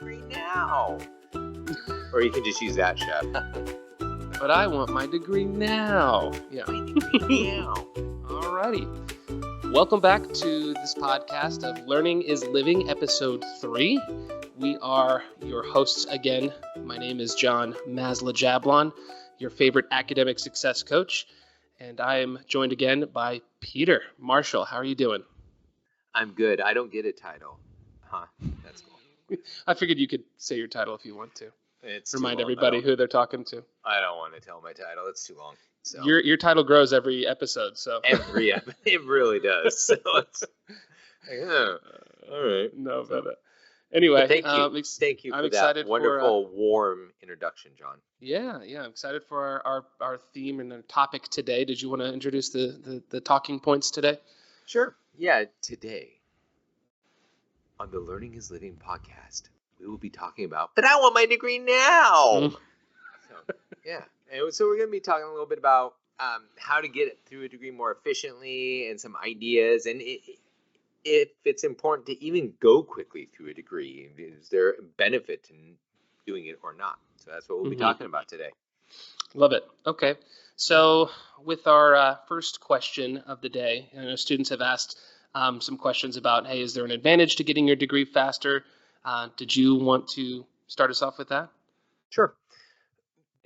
degree now. Or you can just use that, Chef. But I want my degree now. Yeah. My degree now. Alrighty. Welcome back to this podcast of Learning is Living, episode 3. We are your hosts again. My name is John Masla Jablon, your favorite academic success coach. And I am joined again by Peter Marshall. How are you doing? I'm good. I don't get a title. Huh. That's cool. I figured you could say your title if you want to. It's Remind everybody who they're talking to. I don't want to tell my title. It's too long. So Your title grows every episode, so every episode, it really does. So it's all right. No, but anyway, Thank you I'm for excited that wonderful, warm introduction, John. Yeah, I'm excited for our theme and our topic today. Did you want to introduce the talking points today? Sure. Yeah, today on the Learning is Living podcast, we will be talking about, but I want my degree now. So, yeah. And so we're going to be talking a little bit about how to get it through a degree more efficiently and some ideas. And if it's important to even go quickly through a degree, is there a benefit to doing it or not? So that's what we'll be talking about today. Love it. Okay. So with our first question of the day, I know students have asked some questions about, hey, is there an advantage to getting your degree faster? Did you want to start us off with that? Sure.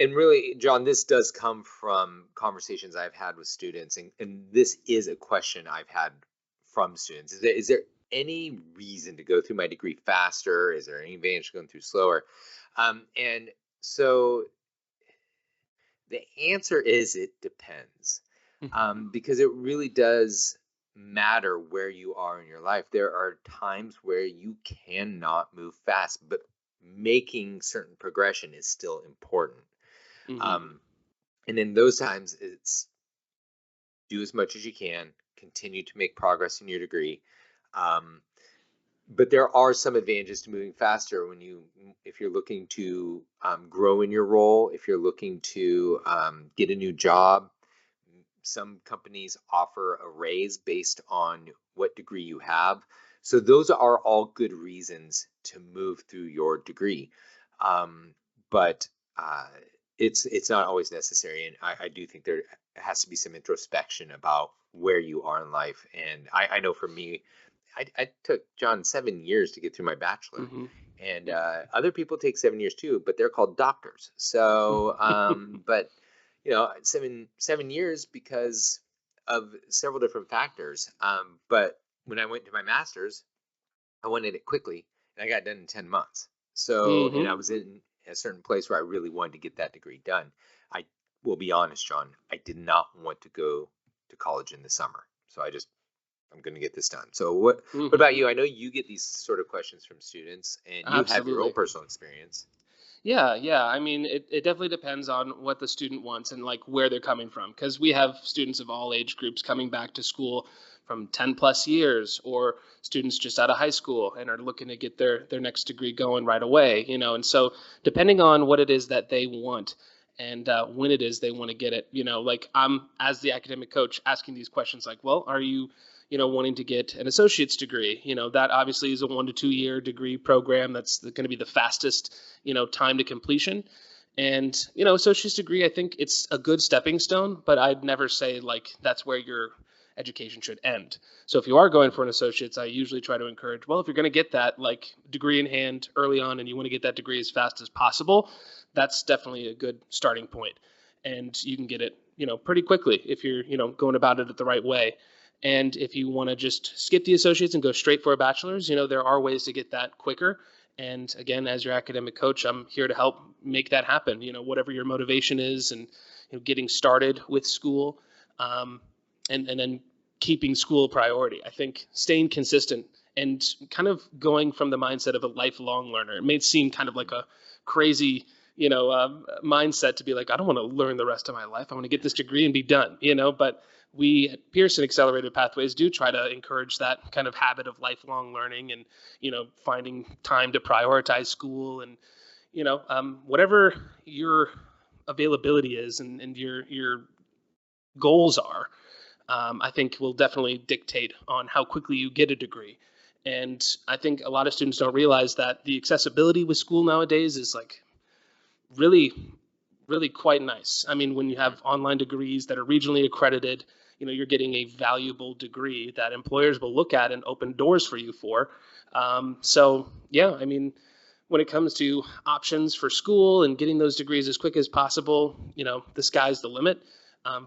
And really, John, this does come from conversations I've had with students, and this is a question I've had from students. Is there any reason to go through my degree faster? Is there any advantage to going through slower? And so the answer is it depends, because it really does matter where you are in your life. There are times where you cannot move fast, but making certain progression is still important. And in those times, it's do as much as you can, continue to make progress in your degree. But there are some advantages to moving faster if you're looking to grow in your role, if you're looking to get a new job. Some companies offer a raise based on what degree you have. So those are all good reasons to move through your degree. But it's not always necessary. And I do think there has to be some introspection about where you are in life. And I know for me, I took, John, 7 years to get through my bachelor. And other people take 7 years too, but they're called doctors. So, but 7 years because of several different factors. But when I went to my master's, I wanted it quickly, and I got done in 10 months. So, and I was in a certain place where I really wanted to get that degree done. I will be honest, John, I did not want to go to college in the summer. So I'm going to get this done. So what about you? I know you get these sort of questions from students, and you have your own personal experience. Yeah. I mean, it definitely depends on what the student wants and like where they're coming from, because we have students of all age groups coming back to school from 10 plus years, or students just out of high school and are looking to get their next degree going right away, and so depending on what it is that they want and when it is they want to get it, like I'm, as the academic coach, asking these questions like, well, are you wanting to get an associate's degree? That obviously is a 1 to 2 year degree program. That's going to be the fastest, time to completion. And, associate's degree, I think it's a good stepping stone, but I'd never say like that's where your education should end. So if you are going for an associate's, I usually try to encourage, well, if you're going to get that like degree in hand early on and you want to get that degree as fast as possible, that's definitely a good starting point. And you can get it, pretty quickly if you're, going about it the right way. And if you want to just skip the associates and go straight for a bachelor's, there are ways to get that quicker. And again, as your academic coach, I'm here to help make that happen, whatever your motivation is, and getting started with school, and then keeping school a priority. I think staying consistent and kind of going from the mindset of a lifelong learner. It may seem kind of like a crazy, mindset to be like, I don't want to learn the rest of my life. I want to get this degree and be done, but we at Pearson Accelerated Pathways do try to encourage that kind of habit of lifelong learning and, finding time to prioritize school and, whatever your availability is and your goals are, I think will definitely dictate on how quickly you get a degree. And I think a lot of students don't realize that the accessibility with school nowadays is like really, really quite nice. I mean, when you have online degrees that are regionally accredited, you're getting a valuable degree that employers will look at and open doors for you for. So yeah, I mean, when it comes to options for school and getting those degrees as quick as possible, the sky's the limit.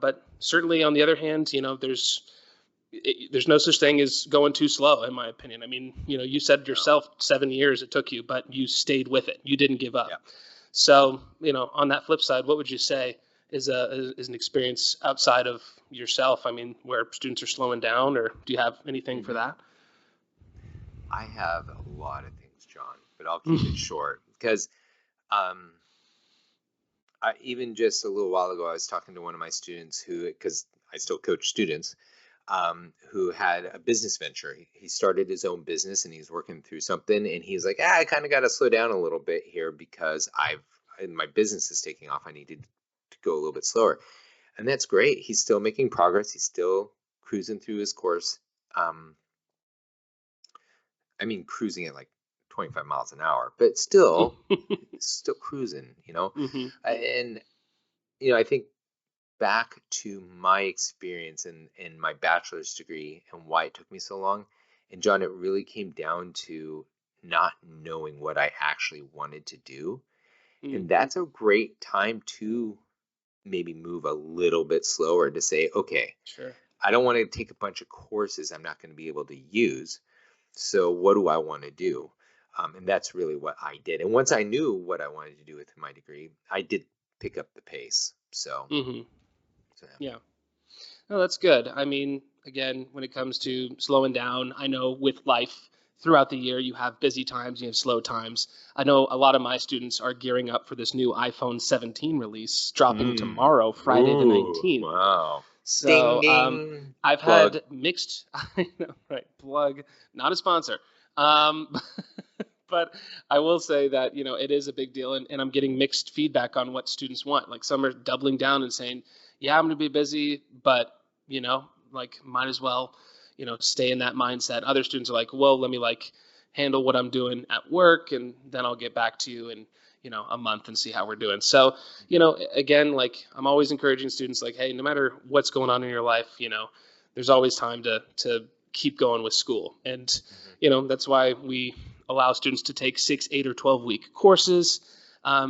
But certainly on the other hand, there's no such thing as going too slow, in my opinion. I mean, you said yourself 7 years it took you, but you stayed with it. You didn't give up. Yeah. So, on that flip side, what would you say is an experience outside of yourself? I mean, where students are slowing down, or do you have anything for that? I have a lot of things, John, but I'll keep it short because even just a little while ago, I was talking to one of my students because I still coach students, who had a business venture. He started his own business and he's working through something, and he's like, I kind of got to slow down a little bit here because my business is taking off. I needed to go a little bit slower. And that's great. He's still making progress. He's still cruising through his course. I mean, cruising at like 25 miles an hour, but still cruising, Mm-hmm. And, I think back to my experience in my bachelor's degree and why it took me so long. And John, it really came down to not knowing what I actually wanted to do. Mm-hmm. And that's a great time to maybe move a little bit slower to say, okay, Sure. I don't want to take a bunch of courses I'm not going to be able to use. So what do I want to do? And that's really what I did. And once I knew what I wanted to do with my degree, I did pick up the pace. So, Mm-hmm. yeah. Yeah. No, that's good. I mean, again, when it comes to slowing down, I know with life throughout the year, you have busy times, you have slow times. I know a lot of my students are gearing up for this new iPhone 17 release dropping tomorrow, Friday the 19th. Wow. So Ding, ding. I've Plug. had mixed, I know, right? Plug, not a sponsor. Um, but I will say that, it is a big deal, and I'm getting mixed feedback on what students want. Like some are doubling down and saying, yeah, I'm going to be busy, but, like might as well, stay in that mindset. Other students are like, well, let me like handle what I'm doing at work, and then I'll get back to you in, a month and see how we're doing. So, again, like I'm always encouraging students like, hey, no matter what's going on in your life, there's always time to keep going with school. And, that's why we allow students to take 6, 8, or 12-week courses,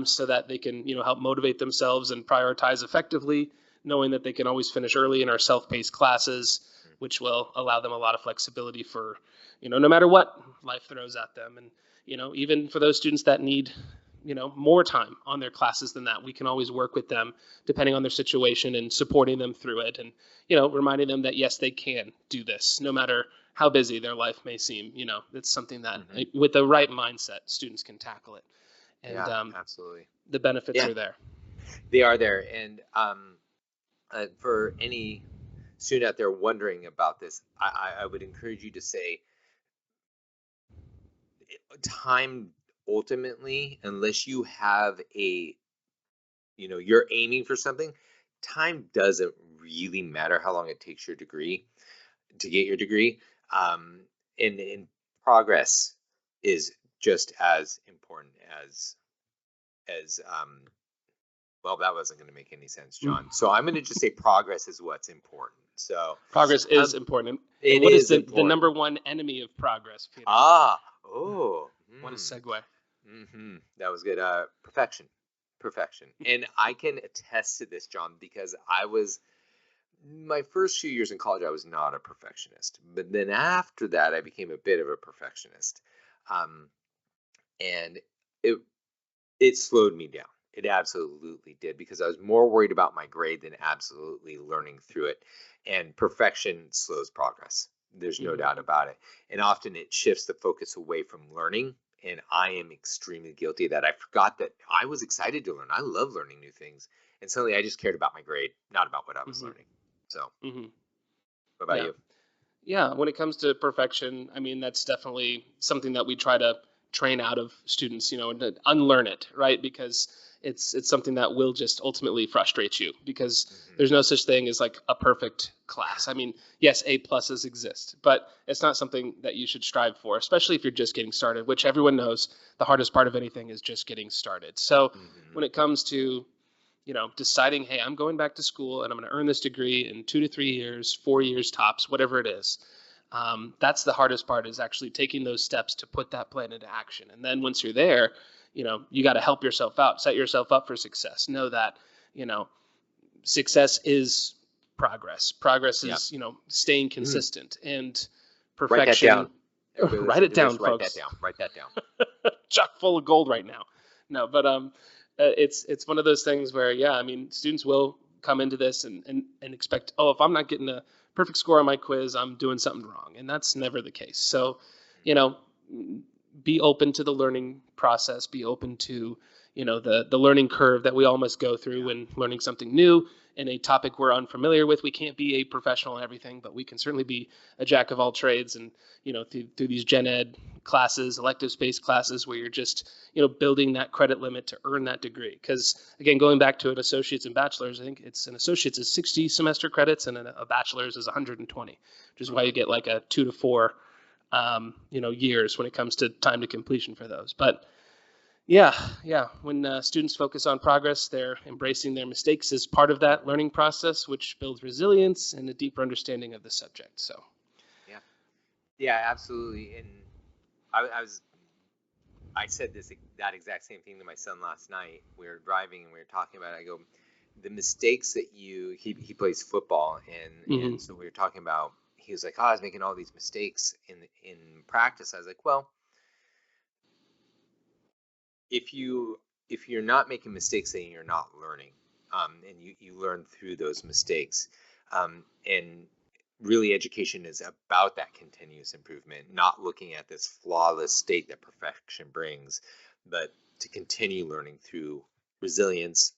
so that they can, help motivate themselves and prioritize effectively, knowing that they can always finish early in our self-paced classes, which will allow them a lot of flexibility for, no matter what life throws at them. And, even for those students that need, more time on their classes than that, we can always work with them depending on their situation and supporting them through it. And, reminding them that, yes, they can do this no matter how busy their life may seem. It's something that with the right mindset, students can tackle it. And Yeah, absolutely. the benefits are there. They are there. And for any student out there wondering about this, I would encourage you to say, time ultimately, unless you have you're aiming for something, time doesn't really matter how long it takes to get your degree. And progress is just as important as well, that wasn't going to make any sense, John. So I'm going to just say progress is what's important. So progress is important. It what is is the number one enemy of progress, Peter? What a segue. That was good. Perfection. And I can attest to this, John, because my first few years in college, I was not a perfectionist. But then after that, I became a bit of a perfectionist. And it slowed me down. It absolutely did, because I was more worried about my grade than absolutely learning through it. And perfection slows progress. There's no doubt about it. And often it shifts the focus away from learning. And I am extremely guilty of that. I forgot that I was excited to learn. I love learning new things. And suddenly I just cared about my grade, not about what I was learning. So what about you? Yeah, when it comes to perfection, I mean, that's definitely something that we try to train out of students, and to unlearn it, right? Because it's something that will just ultimately frustrate you, because there's no such thing as like a perfect class. I mean, yes, A pluses exist, but it's not something that you should strive for, especially if you're just getting started, which everyone knows the hardest part of anything is just getting started. So when it comes to, deciding, hey, I'm going back to school and I'm going to earn this degree in 2 to 3 years, 4 years tops, whatever it is. That's the hardest part, is actually taking those steps to put that plan into action. And then once you're there, you got to help yourself out, set yourself up for success. Know that, success is progress. Progress is, staying consistent, and Write that perfection. down. Everybody Write it down, write folks. that down. Write that down. Chock full of gold right now. No, but it's one of those things where, students will come into this and expect, oh, if I'm not getting a perfect score on my quiz, I'm doing something wrong, and that's never the case. So, be open to the learning process. Be open to, the learning curve that we all must go through when learning something new in a topic we're unfamiliar with. We can't be a professional in everything, but we can certainly be a jack of all trades. And, through these gen ed classes, elective space classes, where you're just, building that credit limit to earn that degree. Because again, going back to an associate's and bachelor's, I think it's an associate's is 60 semester credits and a bachelor's is 120, which is why you get like a 2 to 4 years when it comes to time to completion for those. But yeah, when students focus on progress, they're embracing their mistakes as part of that learning process, which builds resilience and a deeper understanding of the subject. So yeah, absolutely. And I said that exact same thing to my son last night. We were driving and we were talking about it. I go, the mistakes that he plays football, and so we were talking about, he was like, oh, I was making all these mistakes in practice. I was like, well, if you're not making mistakes, then you're not learning, and you learn through those mistakes, and really education is about that continuous improvement, not looking at this flawless state that perfection brings, but to continue learning through resilience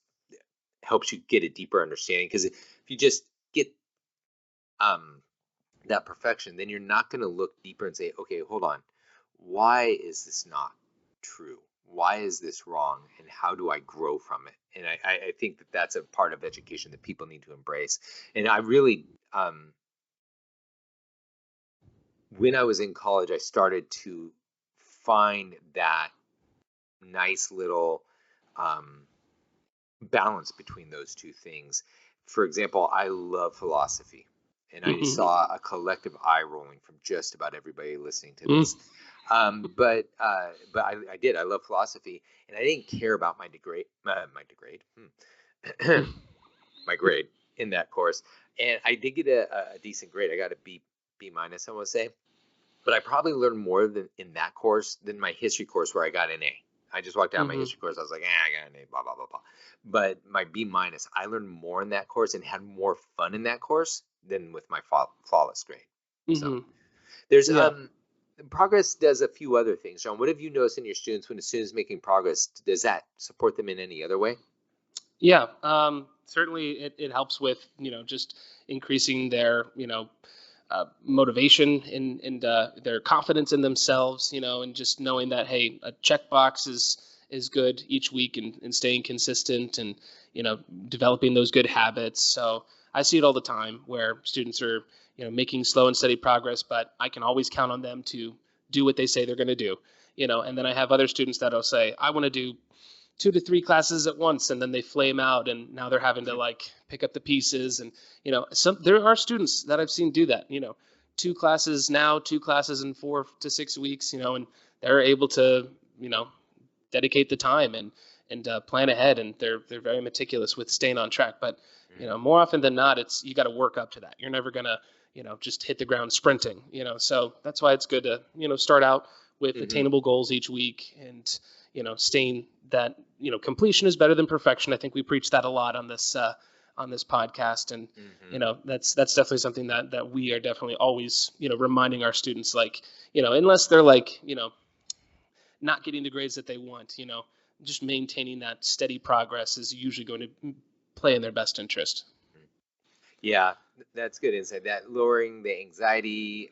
helps you get a deeper understanding. Because if you just get that perfection, then you're not going to look deeper and say, okay, hold on, why is this not true? Why is this wrong? And how do I grow from it? And I think that that's a part of education that people need to embrace. And I really, when I was in college, I started to find that nice little balance between those two things. For example, I love philosophy, and I saw a collective eye rolling from just about everybody listening to this. But I did. I love philosophy, and I didn't care about my grade in that course. And I did get a decent grade. I got a B minus, I want to say. But I probably learned more in that course than my history course, where I got an A. I just walked out my history course. I was like, I got an A, blah, blah, blah, blah. But my B minus, I learned more in that course and had more fun in that course than with my flawless grade. So there's progress does a few other things. John, what have you noticed in your students when a student's making progress? Does that support them in any other way? Yeah, certainly it helps with, just increasing their, motivation and their confidence in themselves, and just knowing that, hey, a checkbox is good each week, and staying consistent, and, developing those good habits. So I see it all the time where students are, making slow and steady progress, but I can always count on them to do what they say they're going to do, and then I have other students that'll say, I want to do 2 to 3 classes at once, and then they flame out, and now they're having to like pick up the pieces. And there are students that I've seen do that, 2 classes now, 2 classes in 4 to 6 weeks, and they're able to dedicate the time and plan ahead, and they're very meticulous with staying on track. But more often than not, it's, you got to work up to that. You're never gonna just hit the ground sprinting. So that's why it's good to start out with attainable goals each week, and staying that, completion is better than perfection. I think we preach that a lot on this podcast. And, that's definitely something that we are definitely always, reminding our students, like, unless they're like, not getting the grades that they want, just maintaining that steady progress is usually going to play in their best interest. Yeah, that's good insight. That lowering the anxiety,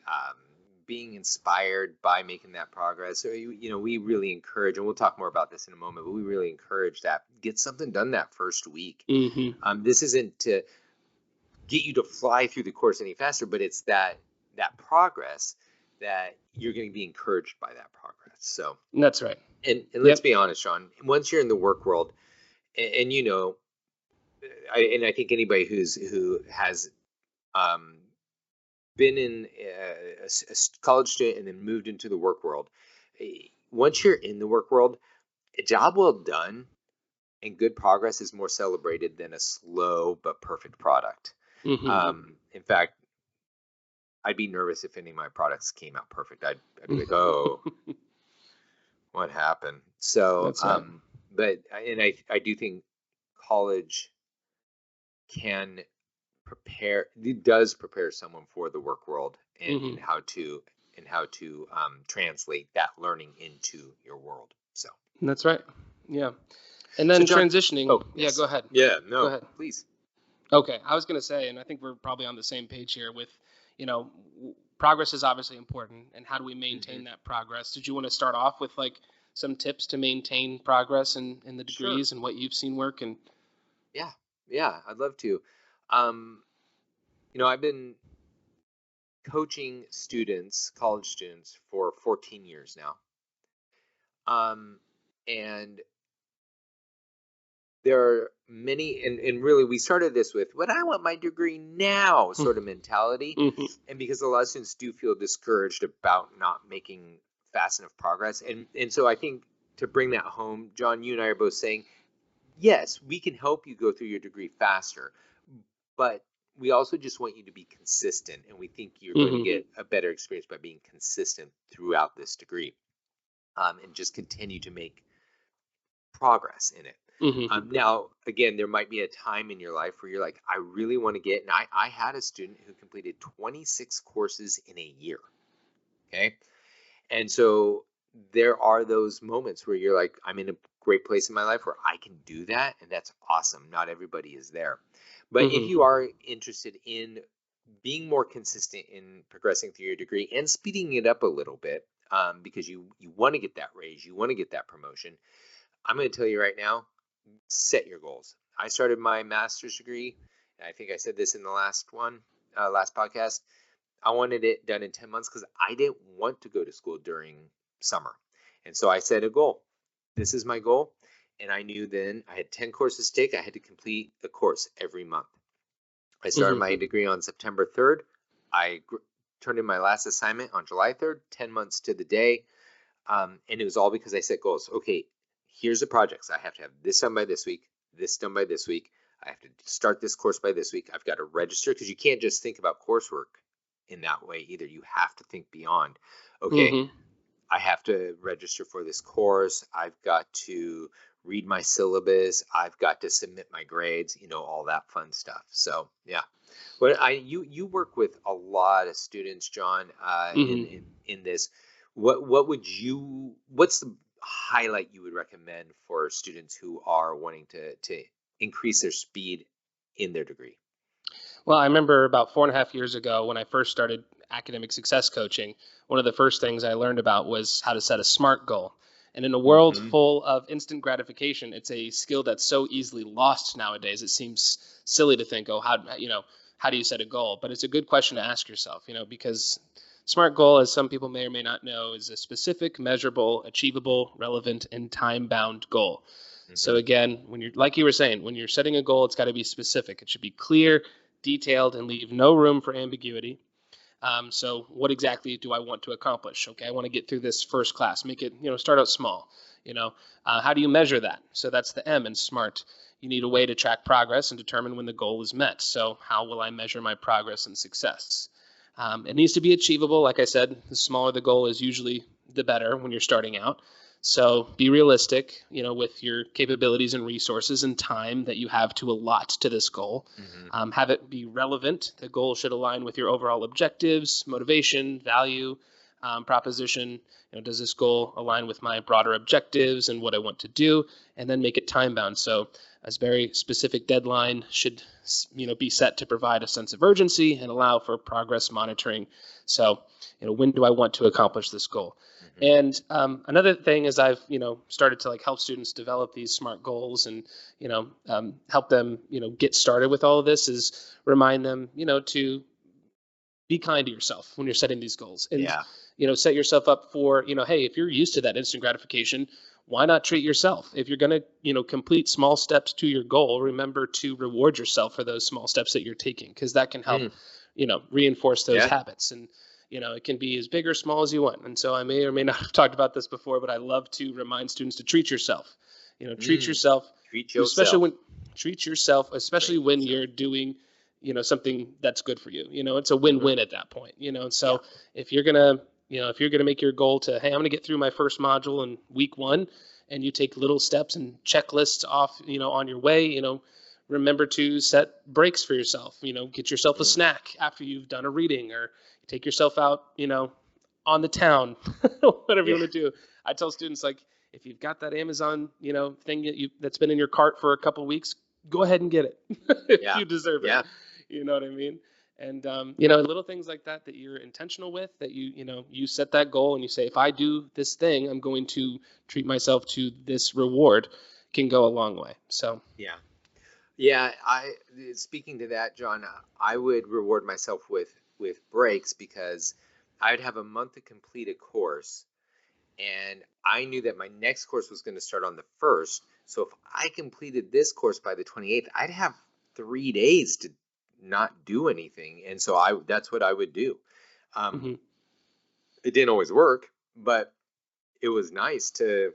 being inspired by making that progress. So, we really encourage, and we'll talk more about this in a moment, but we really encourage that get something done that first week. This isn't to get you to fly through the course any faster, but it's that progress that you're going to be encouraged by that progress. So that's right. And let's be honest, Sean, once you're in the work world, and I think anybody who has been in a college student and then moved into the work world, once you're in the work world, a job well done and good progress is more celebrated than a slow but perfect product. In fact, I'd be nervous if any of my products came out perfect. I'd be like, oh, what happened? So, but I do think college does prepare someone for the work world and how to translate that learning into your world. So that's right. Yeah. And then John, transitioning. Oh, yes. Yeah, go ahead. Yeah, no, go ahead. Please. Okay. I was going to say, and I think we're probably on the same page here with, progress is obviously important, and how do we maintain that progress? Did you want to start off with like some tips to maintain progress in the degrees and what you've seen work? And yeah, I'd love to. I've been coaching college students for 14 years now. And there are many, and really we started this with what I want my degree now sort of mentality. And because a lot of students do feel discouraged about not making fast enough progress. And so I think to bring that home, John, you and I are both saying, yes, we can help you go through your degree faster, but we also just want you to be consistent, and we think you're going to get a better experience by being consistent throughout this degree, and just continue to make progress in it. Now, again, there might be a time in your life where you're like, I really want to get, and I had a student who completed 26 courses in a year. Okay. And so there are those moments where you're like, I'm in a great place in my life where I can do that. And that's awesome. Not everybody is there. But if you are interested in being more consistent in progressing through your degree and speeding it up a little bit, because you want to get that raise, you want to get that promotion, I'm going to tell you right now, set your goals. I started my master's degree, and I think I said this in the last podcast. I wanted it done in 10 months because I didn't want to go to school during summer. And so I set a goal. This is my goal. And I knew then I had 10 courses to take. I had to complete a course every month. I started my degree on September 3rd. I turned in my last assignment on July 3rd, 10 months to the day. And it was all because I set goals. Okay, here's the projects. I have to have this done by this week, this done by this week. I have to start this course by this week. I've got to register, because you can't just think about coursework in that way either. You have to think beyond. Okay, I have to register for this course. I've got to read my syllabus. I've got to submit my grades, all that fun stuff. So yeah, but you work with a lot of students, John, in this. What's the highlight you would recommend for students who are wanting to increase their speed in their degree? Well, I remember about 4.5 years ago when I first started academic success coaching, one of the first things I learned about was how to set a SMART goal. And in a world full of instant gratification, it's a skill that's so easily lost nowadays. It seems silly to think, how do you set a goal? But it's a good question to ask yourself, because SMART goal, as some people may or may not know, is a specific, measurable, achievable, relevant, and time-bound goal. So again, like you were saying, when you're setting a goal, it's got to be specific. It should be clear, detailed, and leave no room for ambiguity. So what exactly do I want to accomplish? Okay, I want to get through this first class. Make it, start out small. How do you measure that? So that's the M in SMART. You need a way to track progress and determine when the goal is met. So how will I measure my progress and success? It needs to be achievable. Like I said, the smaller the goal is, usually the better when you're starting out. So be realistic, with your capabilities and resources and time that you have to allot to this goal. Have it be relevant. The goal should align with your overall objectives, motivation, value, proposition. Does this goal align with my broader objectives and what I want to do? And then make it time bound. So a very specific deadline should, be set to provide a sense of urgency and allow for progress monitoring. So, when do I want to accomplish this goal? And another thing is I've, started to like help students develop these SMART goals and, help them, get started with all of this is remind them, to be kind to yourself when you're setting these goals and, Yeah. Set yourself up for, hey, if you're used to that instant gratification, why not treat yourself? If you're going to, complete small steps to your goal, remember to reward yourself for those small steps that you're taking, because that can help, reinforce those Yeah. habits. And, it can be as big or small as you want. And so I may or may not have talked about this before, but I love to remind students to treat yourself, treat yourself, Treat especially yourself. when treat yourself, especially Treat when yourself. you're doing, something that's good for you. It's a win-win at that point, And so if you're going to, if you're going to make your goal to, hey, I'm going to get through my first module in week 1, and you take little steps and checklists off, on your way, remember to set breaks for yourself, get yourself a snack after you've done a reading, or take yourself out, on the town, whatever you Yeah. want to do. I tell students, like, if you've got that Amazon, thing that's been in your cart for a couple weeks, go ahead and get it if Yeah. you deserve Yeah. it. You know what I mean? And little things like that you're intentional with, that you set that goal and you say, if I do this thing, I'm going to treat myself to this reward, can go a long way. So Yeah. Yeah. Speaking to that, John, I would reward myself with breaks, because I would have a month to complete a course, and I knew that my next course was going to start on the 1st. So if I completed this course by the 28th, I'd have 3 days to not do anything. And so that's what I would do. mhm, It didn't always work, but it was nice to,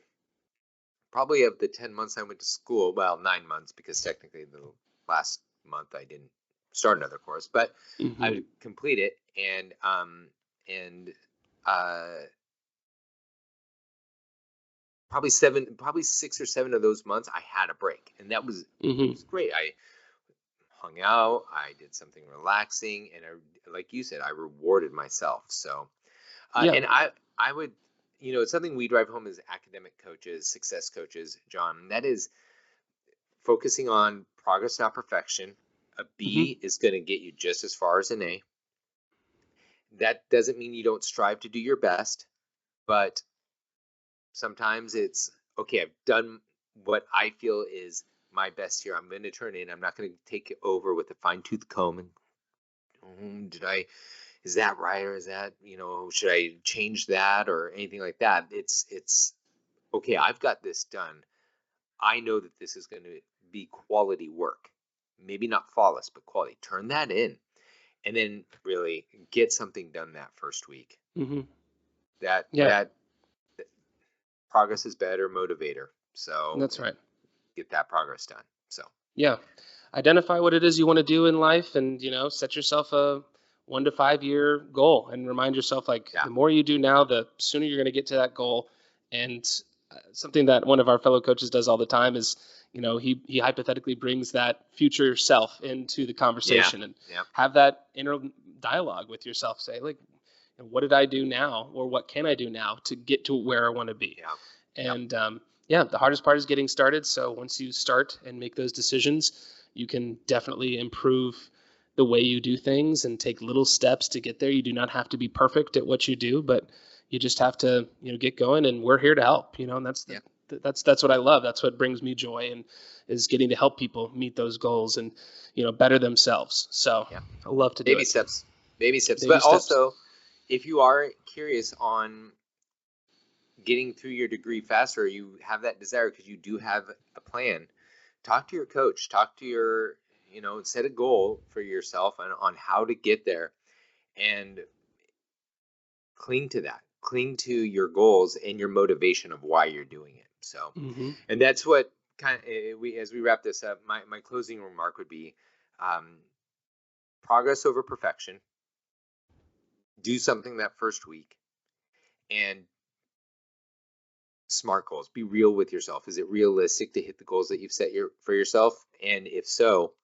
probably of the 10 months I went to school, well, 9 months, because technically the last month I didn't start another course, but I mhm, would complete it. And uh, probably 6 or 7 of those months I had a break, and it was mhm, great. I hung out, I did something relaxing, and like you said, I rewarded myself. So, yeah, and I would, it's something we drive home as academic coaches, success coaches, John. And that is focusing on progress, not perfection. A mhm, B is going to get you just as far as an A. That doesn't mean you don't strive to do your best, but sometimes it's okay. I've done what I feel is my best here. I'm going to turn in. I'm not going to take it over with a fine tooth comb and is that right, or is that, should I change that or anything like that? It's okay. I've got this done. I know that this is going to be quality work. Maybe not flawless, but quality. Turn that in, and then really get something done that first week. mhm, That yeah, that progress is better motivator. So that's right. get that progress done. So Yeah. Identify what it is you want to do in life, and, set yourself a 1 to 5 year goal and remind yourself, like, yeah, the more you do now, the sooner you're going to get to that goal. And something that one of our fellow coaches does all the time is, he hypothetically brings that future self into the yeah, conversation and yeah, have that inner dialogue with yourself. Say, like, what did I do now, or what can I do now to get to where I want to be? yeah, yeah, And yeah, the hardest part is getting started. So once you start and make those decisions, you can definitely improve the way you do things and take little steps to get there. You do not have to be perfect at what you do, but you just have to, get going. And we're here to help. And yeah. that's what I love. That's what brings me joy, and is getting to help people meet those goals and better themselves. So Yeah. I love to do Baby it. steps. Baby steps. Baby But steps. also, if you are curious on getting through your degree faster, you have that desire because you do have a plan, talk to your coach, talk to your, set a goal for yourself on how to get there, and cling to that. Cling to your goals and your motivation of why you're doing it. So, Hmm. and that's what kind of, as we wrap this up, my closing remark would be, um, progress over perfection. Do something that first week, and SMART goals. Be real with yourself. Is it realistic to hit the goals that you've set for yourself? And if so,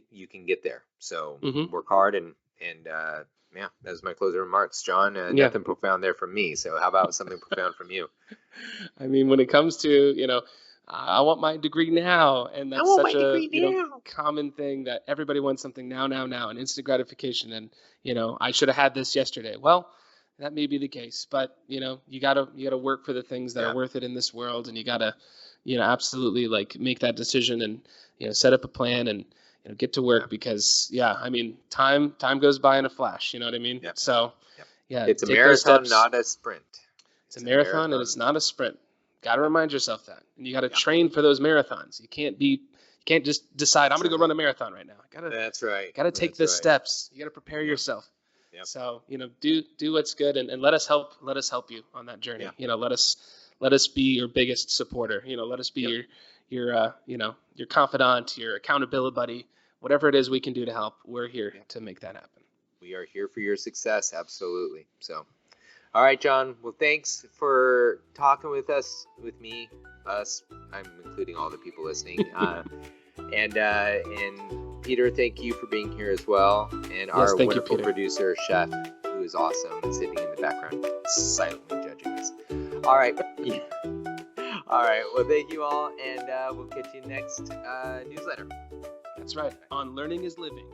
you can get there. So Hmm. work hard, and yeah, that's my closing remarks, John. Yeah. Nothing profound there from me. So how about something profound from you? I mean, when it comes to, I want my degree now. And I that's want my such a, degree you know, now. common thing that everybody wants something now, and instant gratification. And, you know, I should have had this yesterday. Well, that may be the case, but you know, you gotta work for the things that are Yeah. worth it in this world, and you gotta, you know, absolutely like make that decision and, you know, set up a plan and, you know, get to work Yeah. because yeah, I mean, time goes by in a flash, you know what I mean? Yep. So Yep. yeah, It's a take those marathon, steps. not a sprint. It's a marathon and it's not a sprint. Got to remind yourself that. And you got to Yeah. train for those marathons. You can't just decide I'm going to go run a marathon right now. That's right. Got to take the steps. You got to prepare yourself. Yep. So, you know, do what's good and let us help you on that journey. Yeah. You know, let us be your biggest supporter. You know, let us be your you know, your confidant, your accountability buddy, whatever it is we can do to help. We're here to make that happen. We are here for your success. Absolutely. So, all right, John. Well, thanks for talking with me, us. I'm including all the people listening. And Peter, thank you for being here as well. And our wonderful producer, Chef, who is awesome and sitting in the background, silently judging us. All right. All right. Well, thank you all. And we'll catch you next newsletter. That's right. On Learning is Living.